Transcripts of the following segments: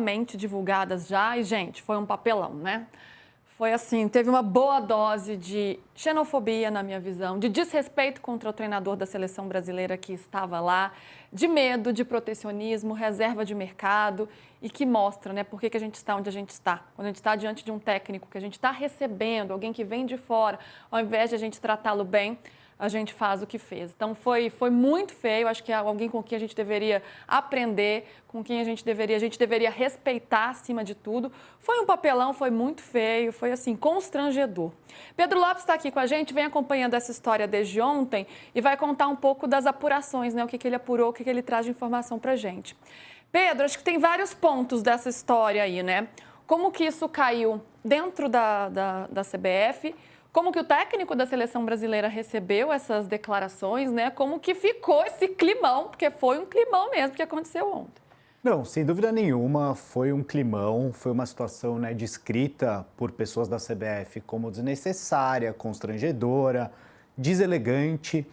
amplamente divulgadas já e, gente, foi um papelão, né? Foi assim, teve uma boa dose de xenofobia, na minha visão, de desrespeito contra o treinador da seleção brasileira que estava lá, de medo, de protecionismo, reserva de mercado e que mostra, né, por que a gente está onde a gente está. Quando a gente está diante de um técnico que a gente está recebendo, alguém que vem de fora, ao invés de a gente tratá-lo bem, a gente faz o que fez. Então, foi muito feio. Acho que é alguém com quem a gente deveria aprender, com quem a gente deveria respeitar acima de tudo. Foi um papelão, foi muito feio, foi, assim, constrangedor. Pedro Lopes está aqui com a gente, vem acompanhando essa história desde ontem e vai contar um pouco das apurações, né? O que ele apurou, o que ele traz de informação para a gente. Pedro, acho que tem vários pontos dessa história aí, né? Como que isso caiu dentro da CBF, como que o técnico da seleção brasileira recebeu essas declarações, né? Como que ficou esse climão, porque foi um climão mesmo que aconteceu ontem. Não, sem dúvida nenhuma, foi um climão, foi uma situação, né, descrita por pessoas da CBF como desnecessária, constrangedora, deselegante,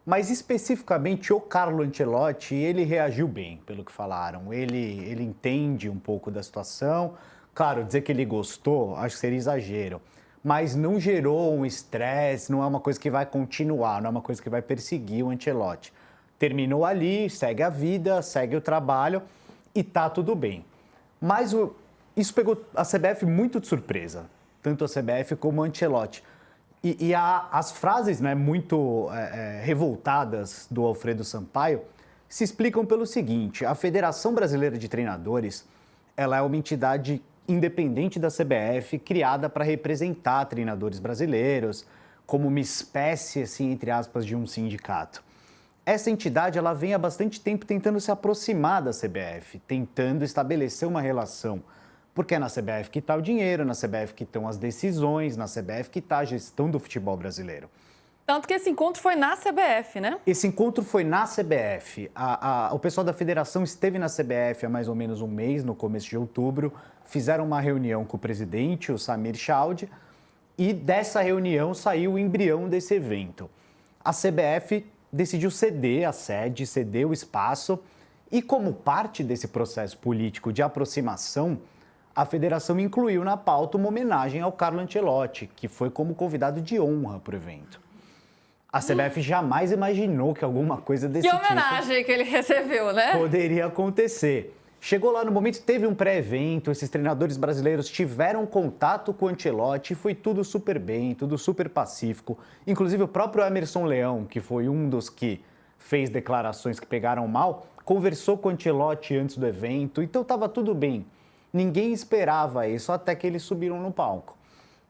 mas especificamente o Carlo Ancelotti, ele reagiu bem, pelo que falaram, ele entende um pouco da situação, claro, dizer que ele gostou, acho que seria exagero, mas não gerou um estresse, não é uma coisa que vai continuar, não é uma coisa que vai perseguir o Ancelotti. Terminou ali, segue a vida, segue o trabalho e tá tudo bem. Mas isso pegou a CBF muito de surpresa, tanto a CBF como o Ancelotti. E as frases, né, muito revoltadas do Alfredo Sampaio se explicam pelo seguinte: a Federação Brasileira de Treinadores, ela é uma entidade independente da CBF, criada para representar treinadores brasileiros, como uma espécie, assim, entre aspas, de um sindicato. Essa entidade, ela vem há bastante tempo tentando se aproximar da CBF, tentando estabelecer uma relação, porque é na CBF que está o dinheiro, na CBF que estão as decisões, na CBF que está a gestão do futebol brasileiro. Tanto que esse encontro foi na CBF, né? Esse encontro foi na CBF. O pessoal da federação esteve na CBF há mais ou menos um mês, no começo de outubro. Fizeram uma reunião com o presidente, o Samir Chaudhry, e dessa reunião saiu o embrião desse evento. A CBF decidiu ceder a sede, ceder o espaço, e como parte desse processo político de aproximação, a federação incluiu na pauta uma homenagem ao Carlo Ancelotti, que foi como convidado de honra para o evento. A CBF jamais imaginou que alguma coisa desse tipo... Que homenagem que ele recebeu, né? Poderia acontecer. Chegou lá no momento, teve um pré-evento, esses treinadores brasileiros tiveram contato com o Ancelotti e foi tudo super bem, tudo super pacífico. Inclusive o próprio Emerson Leão, que foi um dos que fez declarações que pegaram mal, conversou com o Ancelotti antes do evento, então estava tudo bem. Ninguém esperava isso até que eles subiram no palco.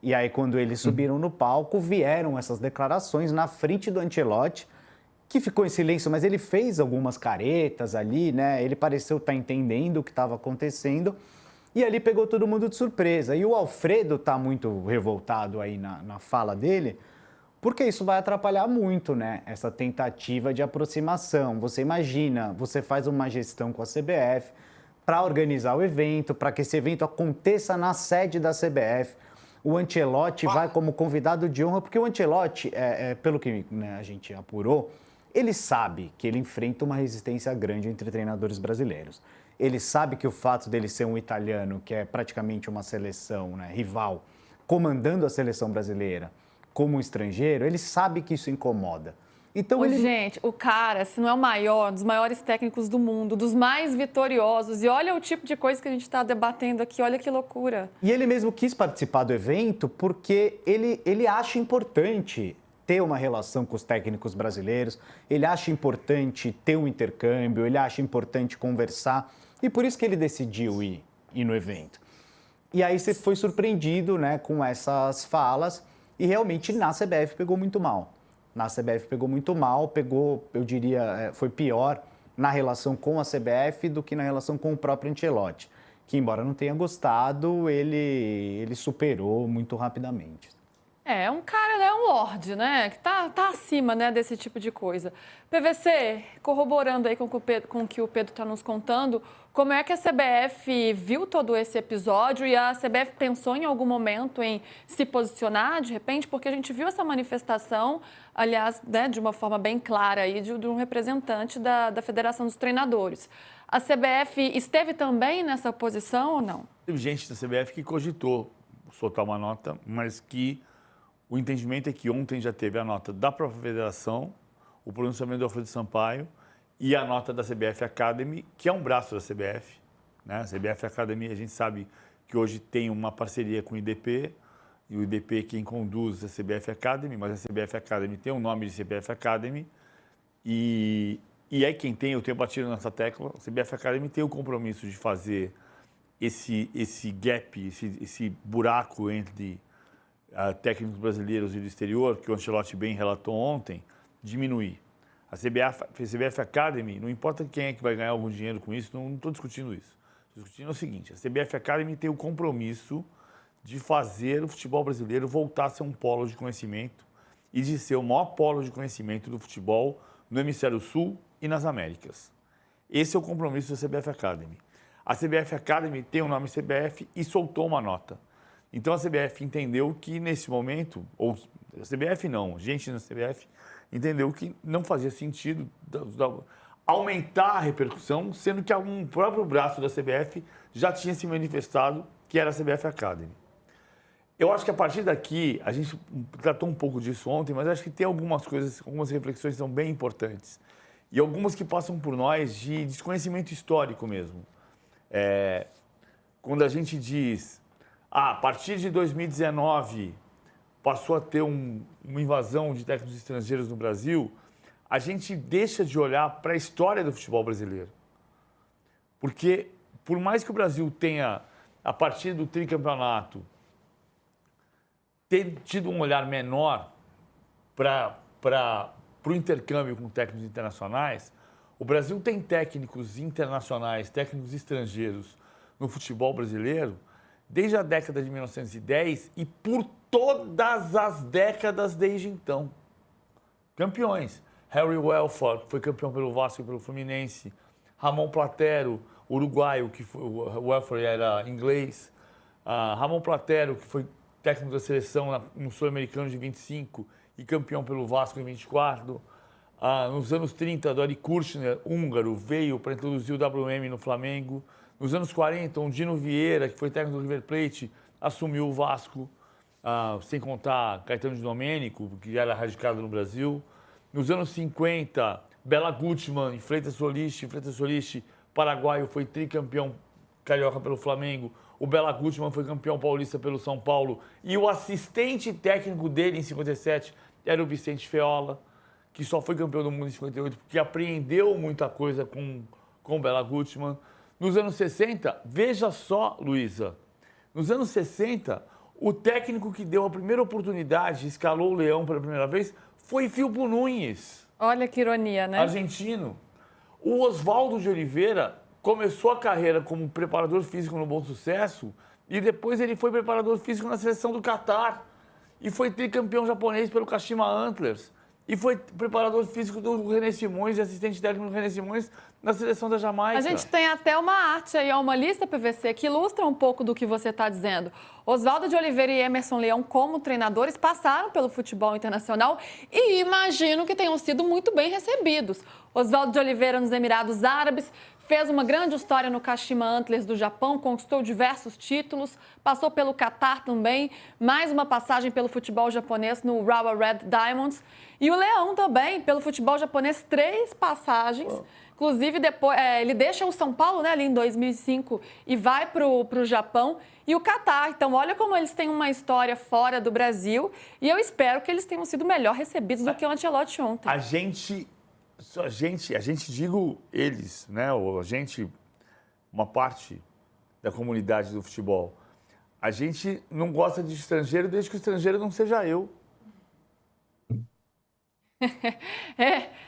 E aí, quando eles subiram no palco, vieram essas declarações na frente do Ancelotti, que ficou em silêncio, mas ele fez algumas caretas ali, né? Ele pareceu estar entendendo o que estava acontecendo. E ali pegou todo mundo de surpresa. E o Alfredo está muito revoltado aí na fala dele, porque isso vai atrapalhar muito, né? Essa tentativa de aproximação. Você imagina, você faz uma gestão com a CBF para organizar o evento, para que esse evento aconteça na sede da CBF. O Ancelotti vai como convidado de honra, porque o Ancelotti, pelo que, né, a gente apurou, ele sabe que ele enfrenta uma resistência grande entre treinadores brasileiros. Ele sabe que o fato dele ser um italiano, que é praticamente uma seleção, né, rival, comandando a seleção brasileira como um estrangeiro, ele sabe que isso incomoda. Então, Gente, o cara, se não é o maior, um dos maiores técnicos do mundo, dos mais vitoriosos, e olha o tipo de coisa que a gente está debatendo aqui, olha que loucura. E ele mesmo quis participar do evento porque ele acha importante ter uma relação com os técnicos brasileiros, ele acha importante ter um intercâmbio, ele acha importante conversar, e por isso que ele decidiu ir no evento. E aí você foi surpreendido, né, com essas falas, e realmente na CBF pegou muito mal. Na CBF pegou muito mal, eu diria, foi pior na relação com a CBF do que na relação com o próprio Ancelotti, que embora não tenha gostado, ele superou muito rapidamente. É um cara, né, um lorde, né, que tá acima, né, desse tipo de coisa. PVC, corroborando aí com o que o Pedro está nos contando, como é que a CBF viu todo esse episódio e a CBF pensou em algum momento em se posicionar, de repente, porque a gente viu essa manifestação, aliás, né, de uma forma bem clara aí, de um representante da Federação dos Treinadores. A CBF esteve também nessa posição ou não? Teve gente da CBF que cogitou soltar uma nota, mas que o entendimento é que ontem já teve a nota da própria federação, o pronunciamento do Alfredo Sampaio e a nota da CBF Academy, que é um braço da CBF. Né? A CBF Academy, a gente sabe que hoje tem uma parceria com o IDP, e o IDP é quem conduz a CBF Academy, mas a CBF Academy tem o nome de CBF Academy, e é quem tem, eu tenho batido nessa tecla, a CBF Academy tem o compromisso de fazer esse gap, esse buraco entre técnicos brasileiros e do exterior, que o Ancelotti bem relatou ontem, diminuir. A CBF Academy, não importa quem é que vai ganhar algum dinheiro com isso, não estou discutindo isso. Estou discutindo o seguinte, a CBF Academy tem o compromisso de fazer o futebol brasileiro voltar a ser um polo de conhecimento e de ser o maior polo de conhecimento do futebol no Hemisfério Sul e nas Américas. Esse é o compromisso da CBF Academy. A CBF Academy tem o nome CBF e soltou uma nota. Então a CBF entendeu que nesse momento, ou a CBF não, gente na CBF entendeu que não fazia sentido aumentar a repercussão, sendo que algum próprio braço da CBF já tinha se manifestado, que era a CBF Academy. Eu acho que a partir daqui, a gente tratou um pouco disso ontem, mas acho que tem algumas coisas, algumas reflexões que são bem importantes. E algumas que passam por nós de desconhecimento histórico mesmo. Quando a gente diz, a partir de 2019 passou a ter uma invasão de técnicos estrangeiros no Brasil, a gente deixa de olhar para a história do futebol brasileiro. Porque, por mais que o Brasil tenha, a partir do tricampeonato, ter tido um olhar menor para o intercâmbio com técnicos internacionais, o Brasil tem técnicos internacionais, técnicos estrangeiros no futebol brasileiro desde a década de 1910 e por todas as décadas desde então. Campeões. Harry Welford, que foi campeão pelo Vasco e pelo Fluminense. Ramon Platero, uruguaio, que foi, o Welford era inglês. Ramon Platero, que foi técnico da seleção no Sul-Americano de 25 e campeão pelo Vasco em 24. Nos anos 30, Dori Kirchner, húngaro, veio para introduzir o WM no Flamengo. Nos anos 40, Dino Vieira, que foi técnico do River Plate, assumiu o Vasco, sem contar Caetano de Domênico, que já era radicado no Brasil. Nos anos 50, Bela Gutmann, Freitas Solis, paraguaio, foi tricampeão carioca pelo Flamengo. O Bela Gutmann foi campeão paulista pelo São Paulo. E o assistente técnico dele em 57 era o Vicente Feola, que só foi campeão do mundo em 58, porque apreendeu muita coisa com o Bela Gutmann. Nos anos 60, veja só, Luísa, nos anos 60, o técnico que deu a primeira oportunidade, escalou o Leão pela primeira vez, foi Filpo Nunes. Olha que ironia, né? Argentino. O Oswaldo de Oliveira começou a carreira como preparador físico no Bom Sucesso e depois ele foi preparador físico na seleção do Catar e foi tricampeão japonês pelo Kashima Antlers e foi preparador físico do René Simões e assistente técnico do René Simões na seleção da Jamaica. A gente tem até uma arte aí, uma lista PVC que ilustra um pouco do que você está dizendo. Oswaldo de Oliveira e Emerson Leão, como treinadores, passaram pelo futebol internacional e imagino que tenham sido muito bem recebidos. Oswaldo de Oliveira nos Emirados Árabes, fez uma grande história no Kashima Antlers do Japão, conquistou diversos títulos, passou pelo Catar também, mais uma passagem pelo futebol japonês no Urawa Red Diamonds. E o Leão também, pelo futebol japonês, 3 passagens. Inclusive, depois, ele deixa o São Paulo, né, ali em 2005 e vai para o Japão e o Catar. Então, olha como eles têm uma história fora do Brasil e eu espero que eles tenham sido melhor recebidos do que o Ancelotti ontem. A gente, digo eles, né, ou a gente, uma parte da comunidade do futebol, a gente não gosta de estrangeiro desde que o estrangeiro não seja eu.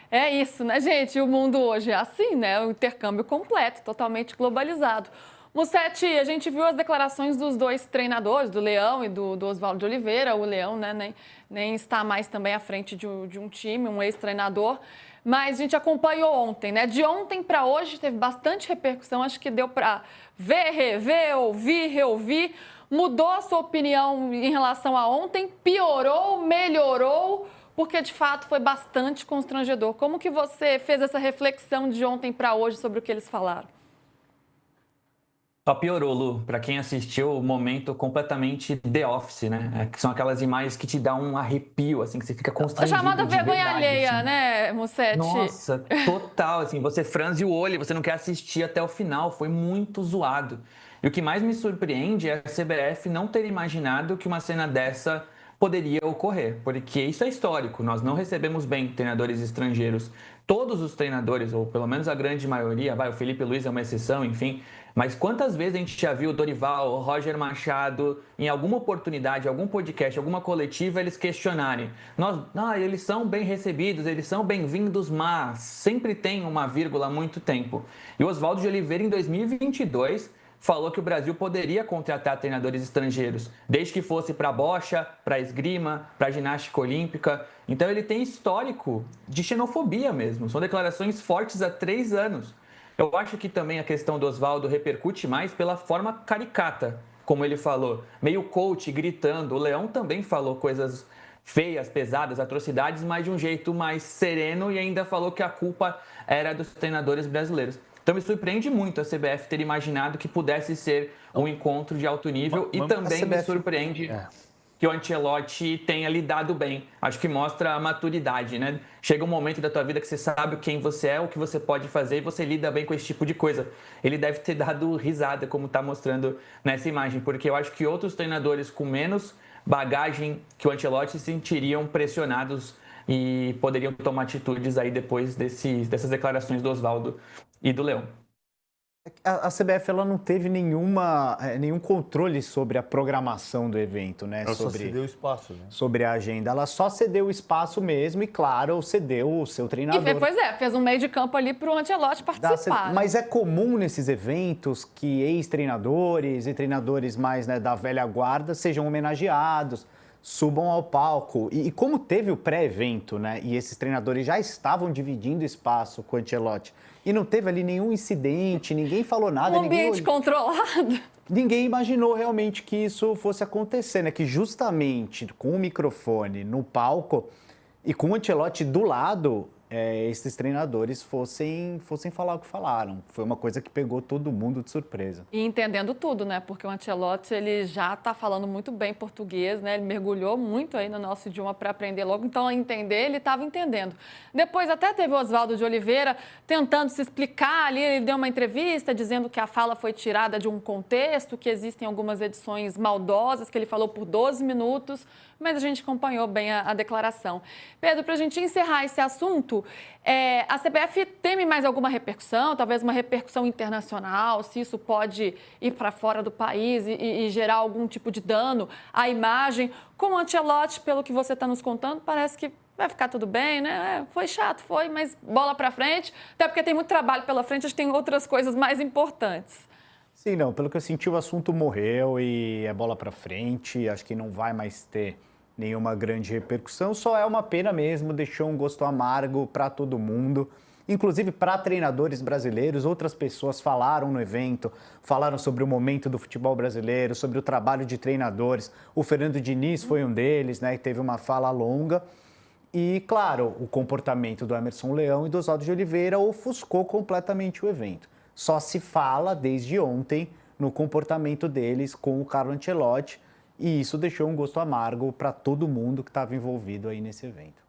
É isso, né, gente? O mundo hoje é assim, né? O intercâmbio completo, totalmente globalizado. Mussetti, a gente viu as declarações dos 2 treinadores, do Leão e do Oswaldo de Oliveira. O Leão, né, nem está mais também à frente de um time, um ex-treinador. Mas a gente acompanhou ontem, né? De ontem para hoje teve bastante repercussão. Acho que deu para ver, rever, ouvir, reouvir. Mudou a sua opinião em relação a ontem? Piorou? Melhorou? porque de fato foi bastante constrangedor. Como que você fez essa reflexão de ontem para hoje sobre o que eles falaram? Só piorou, Lu. Para quem assistiu, o momento completamente The Office, né? Que são aquelas imagens que te dão um arrepio, assim, que você fica A constrangido chamada de vergonha verdade, alheia, assim. né, Mussetti? Nossa, total, assim, você franze o olho, você não quer assistir até o final, foi muito zoado. E o que mais me surpreende é a CBF não ter imaginado que uma cena dessa poderia ocorrer, porque isso é histórico, nós não recebemos bem treinadores estrangeiros. Todos os treinadores, ou pelo menos a grande maioria, o Felipe Luiz é uma exceção, enfim, mas quantas vezes a gente já viu o Dorival, o Roger Machado, em alguma oportunidade, algum podcast, alguma coletiva, eles questionarem. Eles são bem recebidos, eles são bem-vindos, mas sempre tem uma vírgula há muito tempo. E o Oswaldo de Oliveira, em 2022, falou que o Brasil poderia contratar treinadores estrangeiros, desde que fosse para bocha, para esgrima, para ginástica olímpica. Então ele tem histórico de xenofobia mesmo. São declarações fortes há 3 anos. Eu acho que também a questão do Oswaldo repercute mais pela forma caricata, como ele falou, meio coach, gritando. O Leão também falou coisas feias, pesadas, atrocidades, mas de um jeito mais sereno e ainda falou que a culpa era dos treinadores brasileiros. Então me surpreende muito a CBF ter imaginado que pudesse ser um encontro de alto nível e também me surpreende que o Ancelotti tenha lidado bem. Acho que mostra a maturidade, né? Chega um momento da tua vida que você sabe quem você é, o que você pode fazer e você lida bem com esse tipo de coisa. Ele deve ter dado risada, como está mostrando nessa imagem, porque eu acho que outros treinadores com menos bagagem que o Ancelotti se sentiriam pressionados e poderiam tomar atitudes aí depois dessas declarações do Oswaldo e do Leão. A CBF ela não teve nenhum controle sobre a programação do evento, né? Ela só cedeu espaço, né? Sobre a agenda. Ela só cedeu o espaço mesmo e, claro, cedeu o seu treinador. Fez um meio de campo ali para o Ancelotti participar. Mas é comum nesses eventos que ex-treinadores e treinadores mais, né, da velha guarda sejam homenageados, subam ao palco. E como teve o pré-evento, né? E esses treinadores já estavam dividindo espaço com o Ancelotti. E não teve ali nenhum incidente, ninguém falou nada. Um ambiente controlado. Ninguém imaginou realmente que isso fosse acontecer, né? Que justamente com o microfone no palco e com o Ancelotti do lado, esses treinadores fossem falar o que falaram. Foi uma coisa que pegou todo mundo de surpresa. E entendendo tudo, né? Porque o Ancelotti, ele já está falando muito bem português, né? Ele mergulhou muito aí no nosso idioma para aprender logo. Então, a entender, ele estava entendendo. Depois até teve o Oswaldo de Oliveira tentando se explicar ali. Ele deu uma entrevista dizendo que a fala foi tirada de um contexto, que existem algumas edições maldosas, que ele falou por 12 minutos. Mas a gente acompanhou bem a declaração. Pedro, para a gente encerrar esse assunto, a CBF teme mais alguma repercussão, talvez uma repercussão internacional, se isso pode ir para fora do país e gerar algum tipo de dano à imagem? Com o Ancelotti, pelo que você está nos contando, parece que vai ficar tudo bem, né? Foi chato, mas bola para frente, até porque tem muito trabalho pela frente, a gente tem outras coisas mais importantes. Sim, não, pelo que eu senti, o assunto morreu e é bola para frente, acho que não vai mais ter nenhuma grande repercussão, só é uma pena mesmo, deixou um gosto amargo para todo mundo, inclusive para treinadores brasileiros. Outras pessoas falaram no evento, falaram sobre o momento do futebol brasileiro, sobre o trabalho de treinadores. O Fernando Diniz foi um deles, né, que teve uma fala longa. E, claro, o comportamento do Emerson Leão e do Oswaldo de Oliveira ofuscou completamente o evento. Só se fala desde ontem no comportamento deles com o Carlo Ancelotti, e isso deixou um gosto amargo para todo mundo que estava envolvido aí nesse evento.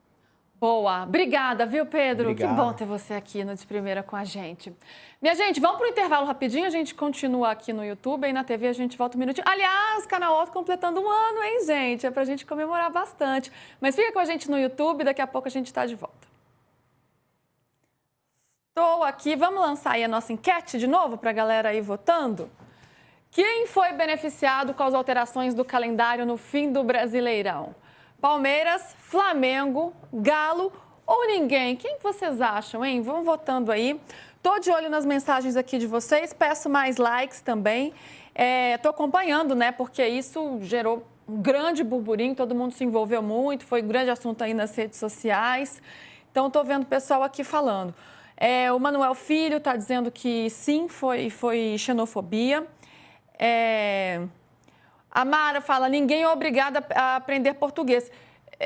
Boa. Obrigada, viu, Pedro? Obrigado. Que bom ter você aqui no De Primeira com a gente. Minha gente, vamos para o intervalo rapidinho, a gente continua aqui no YouTube, aí na TV a gente volta um minutinho. Aliás, Canal Otto completando 1 ano, hein, gente? É para a gente comemorar bastante. Mas fica com a gente no YouTube, daqui a pouco a gente está de volta. Estou aqui, vamos lançar aí a nossa enquete de novo para a galera aí votando? Quem foi beneficiado com as alterações do calendário no fim do Brasileirão? Palmeiras, Flamengo, Galo ou ninguém? Quem vocês acham, hein? Vão votando aí. Tô de olho nas mensagens aqui de vocês, peço mais likes também. Tô acompanhando, né? Porque isso gerou um grande burburinho, todo mundo se envolveu muito, foi um grande assunto aí nas redes sociais. Então, tô vendo o pessoal aqui falando. O Manuel Filho está dizendo que sim, foi xenofobia. A Mara fala, ninguém é obrigado a aprender português.